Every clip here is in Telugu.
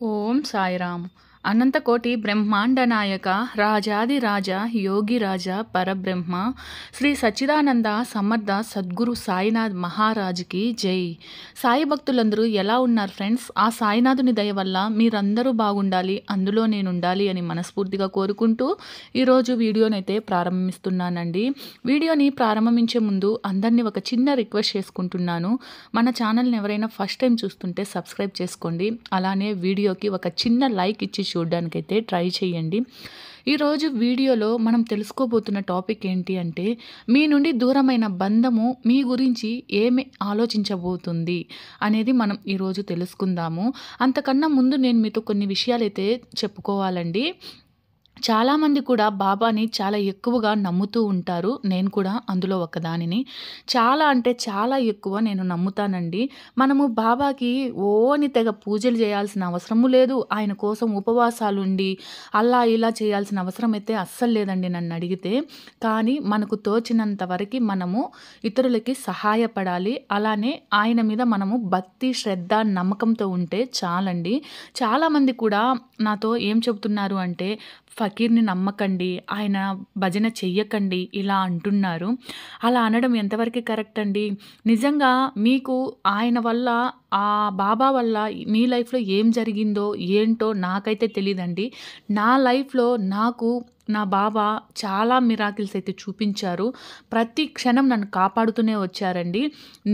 ఓం సాయిరామ్. అనంతకోటి బ్రహ్మాండ నాయక రాజాదిరాజ యోగిరాజ పరబ్రహ్మ శ్రీ సచ్చిదానంద సమర్థ సద్గురు సాయినాథ్ మహారాజ్కి జై. సాయి భక్తులందరూ ఎలా ఉన్నారు ఫ్రెండ్స్? ఆ సాయినాథుని దయ వల్ల మీరందరూ బాగుండాలి, అందులో నేను ఉండాలి అని మనస్ఫూర్తిగా కోరుకుంటూ ఈరోజు వీడియోనైతే ప్రారంభిస్తున్నానండి. వీడియోని ప్రారంభించే ముందు అందరినీ ఒక చిన్న రిక్వెస్ట్ చేసుకుంటున్నాను. మన ఛానల్ని ఎవరైనా ఫస్ట్ టైం చూస్తుంటే సబ్స్క్రైబ్ చేసుకోండి. అలానే వీడియోకి ఒక చిన్న లైక్ ఇచ్చి చూడడానికైతే ట్రై చేయండి. ఈరోజు వీడియోలో మనం తెలుసుకోబోతున్న టాపిక్ ఏంటి అంటే, మీ నుండి దూరమైన బంధము మీ గురించి ఏమి ఆలోచించబోతుంది అనేది మనం ఈరోజు తెలుసుకుందాము. అంతకన్నా ముందు నేను మీతో కొన్ని విషయాలైతే చెప్పుకోవాలండి. చాలామంది కూడా బాబాని చాలా ఎక్కువగా నమ్ముతూ ఉంటారు. నేను కూడా అందులో ఒకదానిని. చాలా అంటే చాలా ఎక్కువ నేను నమ్ముతానండి. మనము బాబాకి అని తెగ పూజలు చేయాల్సిన అవసరము లేదు. ఆయన కోసం ఉపవాసాలుండి అలా ఇలా చేయాల్సిన అవసరం అయితే అస్సలు లేదండి నన్ను అడిగితే. కానీ మనకు తోచినంత వరకు మనము ఇతరులకి సహాయపడాలి. అలానే ఆయన మీద మనము భక్తి, శ్రద్ధ, నమ్మకంతో ఉంటే చాలండి. చాలామంది కూడా నాతో ఏం చెబుతున్నారు అంటే, ఫకీర్ని నమ్మకండి, ఆయన భజన చెయ్యకండి ఇలా అంటున్నారు. అలా అనడం ఎంతవరకు కరెక్ట్ అండి? నిజంగా మీకు ఆయన వల్ల, ఆ బాబా వల్ల మీ లైఫ్లో ఏం జరిగిందో ఏంటో నాకైతే తెలియదండి. నా లైఫ్లో నాకు నా బాబా చాలా మిరాకిల్స్ అయితే చూపించారు. ప్రతి క్షణం నన్ను కాపాడుతూనే వచ్చారండి.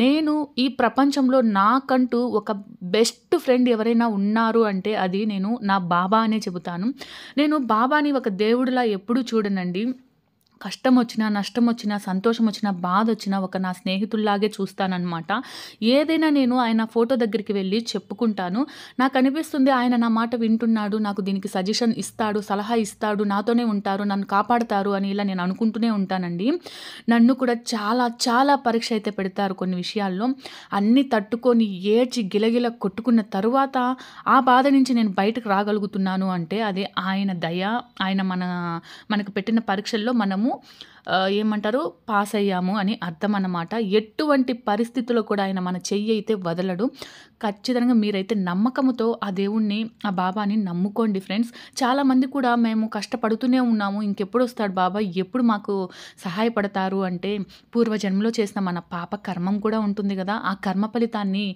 నేను ఈ ప్రపంచంలో నాకంటూ ఒక బెస్ట్ ఫ్రెండ్ ఎవరైనా ఉన్నారు అంటే అది నేను నా బాబా అనే చెబుతాను. నేను బాబాని ఒక దేవుడిలా ఎప్పుడూ చూడనండి. కష్టం వచ్చినా, నష్టం వచ్చినా, సంతోషం వచ్చినా, బాధ వచ్చినా ఒక నా స్నేహితుల్లాగే చూస్తానన్నమాట. ఏదైనా నేను ఆయన ఫోటో దగ్గరికి వెళ్ళి చెప్పుకుంటాను. నాకు అనిపిస్తుంది ఆయన నా మాట వింటున్నాడు, నాకు దీనికి సజెషన్ ఇస్తాడు, సలహా ఇస్తాడు, నాతోనే ఉంటారు, నన్ను కాపాడతారు అని ఇలా నేను అనుకుంటూనే ఉంటానండి. నన్ను కూడా చాలా చాలా పరీక్ష అయితే పెడతారు కొన్ని విషయాల్లో. అన్నీ తట్టుకొని ఏడ్చి గిలగిల కొట్టుకున్న తరువాత ఆ బాధ నుంచి నేను బయటకు రాగలుగుతున్నాను అంటే అది ఆయన దయ. ఆయన మనకు పెట్టిన పరీక్షల్లో మనము ఏమంటారు, పాస్ అయ్యాము అని అర్థం అన్నమాట. ఎటువంటి పరిస్థితుల్లో కూడా ఆయన మన చెయ్యి అయితే వదలడు. ఖచ్చితంగా మీరైతే నమ్మకంతో ఆ దేవుణ్ణి, ఆ బాబాని నమ్ముకోండి ఫ్రెండ్స్. చాలామంది కూడా మేము కష్టపడుతూనే ఉన్నాము, ఇంకెప్పుడు వస్తాడు బాబా, ఎప్పుడు మాకు సహాయపడతారు అంటే, పూర్వజన్మలో చేసిన మన పాప కర్మం కూడా ఉంటుంది కదా, ఆ కర్మ ఫలితాన్ని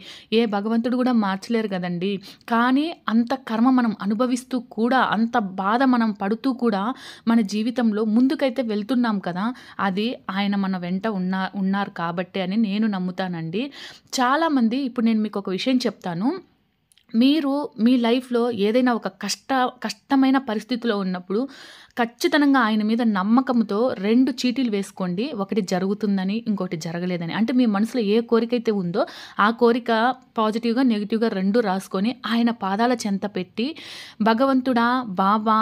ఏ భగవంతుడు కూడా మార్చలేరు కదండి. కానీ అంత కర్మ మనం అనుభవిస్తూ కూడా, అంత బాధ మనం పడుతూ కూడా మన జీవితంలో ముందుకైతే వెళ్తున్నాం కదా, అది ఆయన మన వెంట ఉన్నారు కాబట్టే అని నేను నమ్ముతానండి. చాలామంది, ఇప్పుడు నేను మీకు ఒక విషయం చెప్తాను. మీరు మీ లైఫ్లో ఏదైనా ఒక కష్టమైన పరిస్థితిలో ఉన్నప్పుడు ఖచ్చితంగా ఆయన మీద నమ్మకంతో 2 చీటీలు వేసుకోండి. ఒకటి జరుగుతుందని, ఇంకోటి జరగలేదని. అంటే మీ మనసులో ఏ కోరిక అయితే ఉందో ఆ కోరిక పాజిటివ్గా, నెగిటివ్గా 2 రాసుకొని ఆయన పాదాల చెంత పెట్టి, భగవంతుడా, బాబా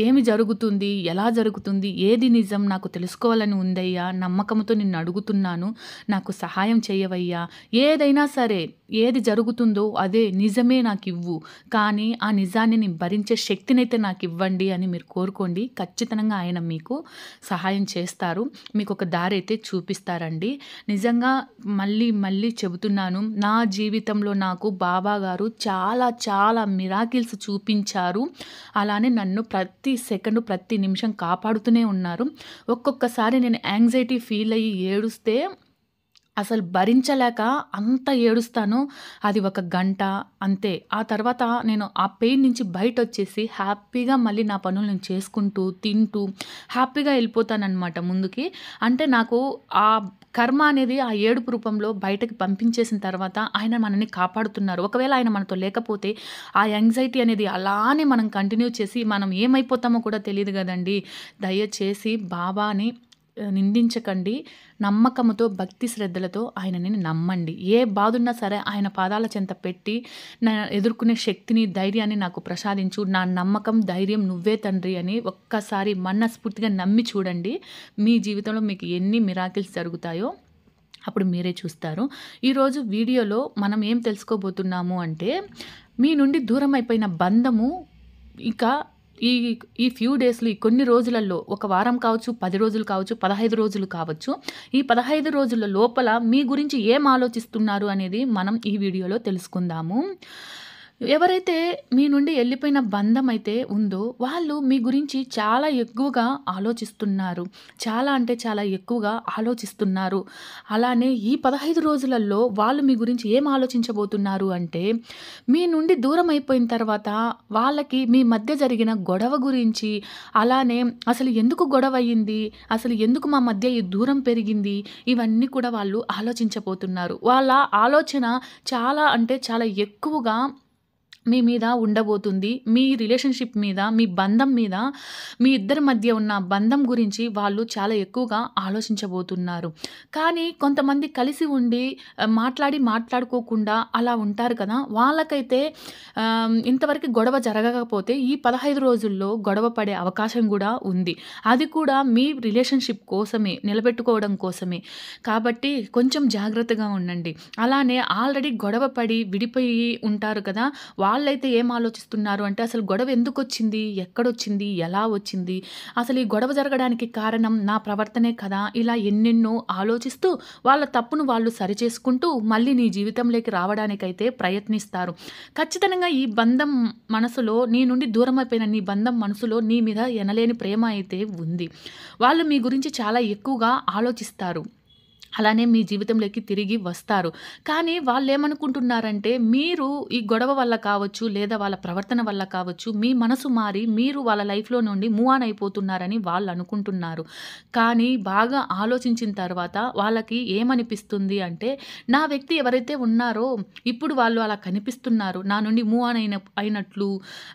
ఏమి జరుగుతుంది, ఎలా జరుగుతుంది, ఏది నిజం నాకు తెలుసుకోవాలని ఉందయ్యా, నమ్మకంతో నిన్ను అడుగుతున్నాను, నాకు సహాయం చేయవయ్యా, ఏదైనా సరే, ఏది జరుగుతుందో అదే నిజమే నాకు ఇవ్వు, కానీ ఆ నిజాన్ని నేను భరించే శక్తినైతే నాకు ఇవ్వండి అని మీరు కోరుకోండి. ఖచ్చితంగా ఆయన మీకు సహాయం చేస్తారు, మీకు ఒక దారి అయితే చూపిస్తారండి. నిజంగా మళ్ళీ మళ్ళీ చెబుతున్నాను, నా జీవితంలో నాకు బాబా గారు చాలా చాలా మిరాకిల్స్ చూపించారు. అలానే నన్ను ప్రతి సెకండు, ప్రతి నిమిషం కాపాడుతూనే ఉన్నారు. ఒక్కొక్కసారి నేను యాంగ్జైటీ ఫీల్ అయ్యి ఏడుస్తే అసలు భరించలేక అంత ఏడుస్తాను. అది 1 గంట అంతే. ఆ తర్వాత నేను ఆ పెయిన్ నుంచి బయటొచ్చేసి హ్యాపీగా మళ్ళీ నా పనులు నేను చేసుకుంటూ, తింటూ హ్యాపీగా వెళ్ళిపోతానన్నమాట ముందుకి. అంటే నాకు ఆ కర్మ అనేది ఆ ఏడుపు రూపంలో బయటకి పంపించేసిన తర్వాత ఆయన మనల్ని కాపాడుతున్నారు. ఒకవేళ ఆయన మనతో లేకపోతే ఆ యాంగ్జైటీ అనేది అలానే మనం కంటిన్యూ చేసి మనం ఏమైపోతామో కూడా తెలియదు కదండి. దయచేసి బాబాని నిందించకండి. నమ్మకంతో, భక్తి శ్రద్ధలతో ఆయనని నమ్మండి. ఏ బాధ ఉన్నా సరే ఆయన పాదాల చెంత పెట్టి, నా ఎదుర్కొనే శక్తిని, ధైర్యాన్ని నాకు ప్రసాదించు, నా నమ్మకం, ధైర్యం నువ్వే తండ్రి అని ఒక్కసారి మనస్ఫూర్తిగా నమ్మి చూడండి. మీ జీవితంలో మీకు ఎన్ని మిరాకిల్స్ జరుగుతాయో అప్పుడు మీరే చూస్తారు. ఈరోజు వీడియోలో మనం ఏం తెలుసుకోబోతున్నాము అంటే, మీ నుండి దూరం అయిపోయిన బంధము ఇక ఈ ఈ ఫ్యూ డేస్‌లో, ఈ కొన్ని రోజులలో, ఒక వారం కావచ్చు, 10 రోజులు కావచ్చు, 15 రోజులు కావచ్చు, ఈ 15 రోజుల లోపల మీ గురించి ఏం ఆలోచిస్తున్నారు అనేది మనం ఈ వీడియోలో తెలుసుకుందాము. ఎవరైతే మీ నుండి ఎళ్ళిపోయిన బంధం అయితే ఉందో, వాళ్ళు మీ గురించి చాలా ఎక్కువగా ఆలోచిస్తున్నారు. చాలా అంటే చాలా ఎక్కువగా ఆలోచిస్తున్నారు. అలానే ఈ 15 రోజులలో వాళ్ళు మీ గురించి ఏం ఆలోచించబోతున్నారు అంటే, మీ నుండి దూరం అయిపోయిన తర్వాత వాళ్ళకి మీ మధ్య జరిగిన గొడవ గురించి, అలానే అసలు ఎందుకు గొడవయింది? అసలు ఎందుకు మా మధ్య ఈ దూరం పెరిగింది? ఇవన్నీ కూడా వాళ్ళు ఆలోచించబోతున్నారు. వాళ్ళ ఆలోచన చాలా అంటే చాలా ఎక్కువగా మీ మీద ఉండబోతుంది. మీ రిలేషన్‌షిప్ మీద, మీ బంధం మీద, మీ ఇద్దరి మధ్య ఉన్న బంధం గురించి వాళ్ళు చాలా ఎక్కువగా ఆలోచించబోతున్నారు. కానీ కొంతమంది కలిసి ఉండి మాట్లాడుకోకుండా అలా ఉంటారు కదా! వాళ్ళకైతే ఇంతవరకు గొడవ జరగకపోతే ఈ 15 రోజుల్లో గొడవ పడే అవకాశం గూడా ఉంది. అది కూడా మీ రిలేషన్‌షిప్ కోసమే, నిలబెట్టుకోవడం కోసమే. కాబట్టి కొంచెం జాగ్రత్తగా ఉండండి. అలానే ఆల్రెడీ గొడవ పడి విడిపోయి ఉంటారు కదా! వాళ్ళైతే ఏం ఆలోచిస్తున్నారు అంటే, అసలు గొడవ ఎందుకొచ్చింది? ఎక్కడొచ్చింది? ఎలా వచ్చింది? అసలు ఈ గొడవ జరగడానికి కారణం నా ప్రవర్తనే కదా! ఇలా ఎన్నెన్నో ఆలోచిస్తూ వాళ్ళ తప్పును వాళ్ళు సరిచేసుకుంటూ మళ్ళీ నీ జీవితంలోకి రావడానికైతే ప్రయత్నిస్తారు. ఖచ్చితంగా ఈ బంధం మనసులో నీ నుండి దూరమైపోయిన నీ బంధం మనసులో నీ మీద ఎనలేని ప్రేమ అయితే ఉంది. వాళ్ళు మీ గురించి చాలా ఎక్కువగా ఆలోచిస్తారు. అలానే మీ జీవితంలోకి తిరిగి వస్తారు. కానీ వాళ్ళేమనుకుంటున్నారంటే, మీరు ఈ గొడవ వల్ల కావచ్చు, లేదా వాళ్ళ ప్రవర్తన వల్ల కావచ్చు, మీ మనసు మారి మీరు వాళ్ళ లైఫ్‌లో నుండి మూవ్ ఆన్ అయిపోతున్నారని వాళ్ళనుకుంటున్నారు. కానీ బాగా ఆలోచించిన తర్వాత వాళ్ళకి ఏమనిపిస్తుంది అంటే, నా వ్యక్తి ఎవరైతే ఉన్నారో, ఇప్పుడు వాళ్ళు అలా కనిపిస్తున్నారు. నా నుండి మూవ్ ఆన్ అయినట్లు,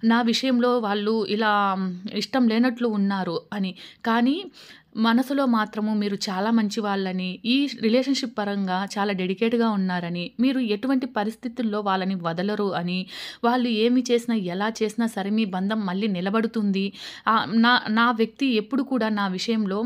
నా విషయంలో వాళ్ళు ఇలా ఇష్టం లేనట్లు ఉన్నారు అని. కానీ మనసులో మాత్రము మీరు చాలా మంచి వాళ్ళని, ఈ రిలేషన్‌షిప్ పరంగా చాలా డెడికేట్‌గా ఉన్నారని, మీరు ఎటువంటి పరిస్థితుల్లో వాళ్ళని వదలరు అని, వాళ్ళు ఏమి చేసినా, ఎలా చేసినా సరే మీ బంధం మళ్ళీ నిలబడుతుంది. నా నా వ్యక్తి ఎప్పుడు కూడా నా విషయంలో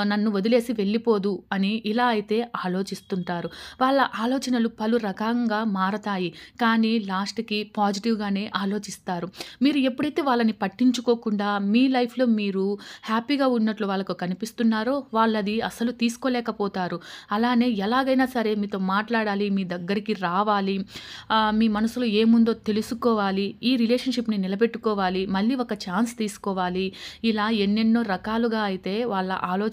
నన్ను వదిలేసి వెళ్ళిపోదు అని ఇలా అయితే ఆలోచిస్తుంటారు. వాళ్ళ ఆలోచనలు పలు రకంగా మారతాయి. కానీ లాస్ట్‌కి పాజిటివ్‌గానే ఆలోచిస్తారు. మీరు ఎప్పుడైతే వాళ్ళని పట్టించుకోకుండా మీ లైఫ్‌లో మీరు హ్యాపీగా ఉన్నట్లు వాళ్ళకు కనిపిస్తున్నారో, వాళ్ళది అస్సలు తీసుకోలేకపోతారు. అలానే ఎలాగైనా సరే మీతో మాట్లాడాలి, మీ దగ్గరికి రావాలి, మీ మనసులో ఏముందో తెలుసుకోవాలి, ఈ రిలేషన్‌షిప్‌ని నిలబెట్టుకోవాలి, మళ్ళీ ఒక ఛాన్స్ తీసుకోవాలి. ఇలా ఎన్నెన్నో రకాలుగా అయితే వాళ్ళ ఆలోచనలు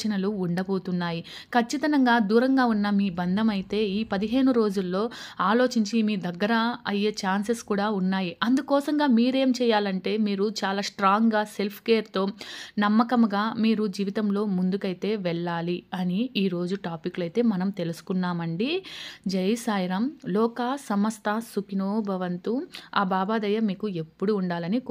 ఉండబోతున్నాయి. ఖచ్చితంగా దూరంగా ఉన్న మీ బంధం అయితే ఈ 15 రోజుల్లో ఆలోచించి మీ దగ్గర అయ్యే ఛాన్సెస్ కూడా ఉన్నాయి. అందుకోసంగా మీరేం చేయాలంటే, మీరు చాలా స్ట్రాంగ్‌గా సెల్ఫ్ కేర్‌తో నమ్మకంగా మీరు జీవితంలో ముందుకైతే వెళ్ళాలి అని ఈరోజు టాపిక్‌లో అయితే మనం తెలుసుకున్నామండి. జై సాయిరాం. లోకా సమస్త సుఖినో భవంతు. ఆ బాబా దయ మీకు ఎప్పుడు ఉండాలని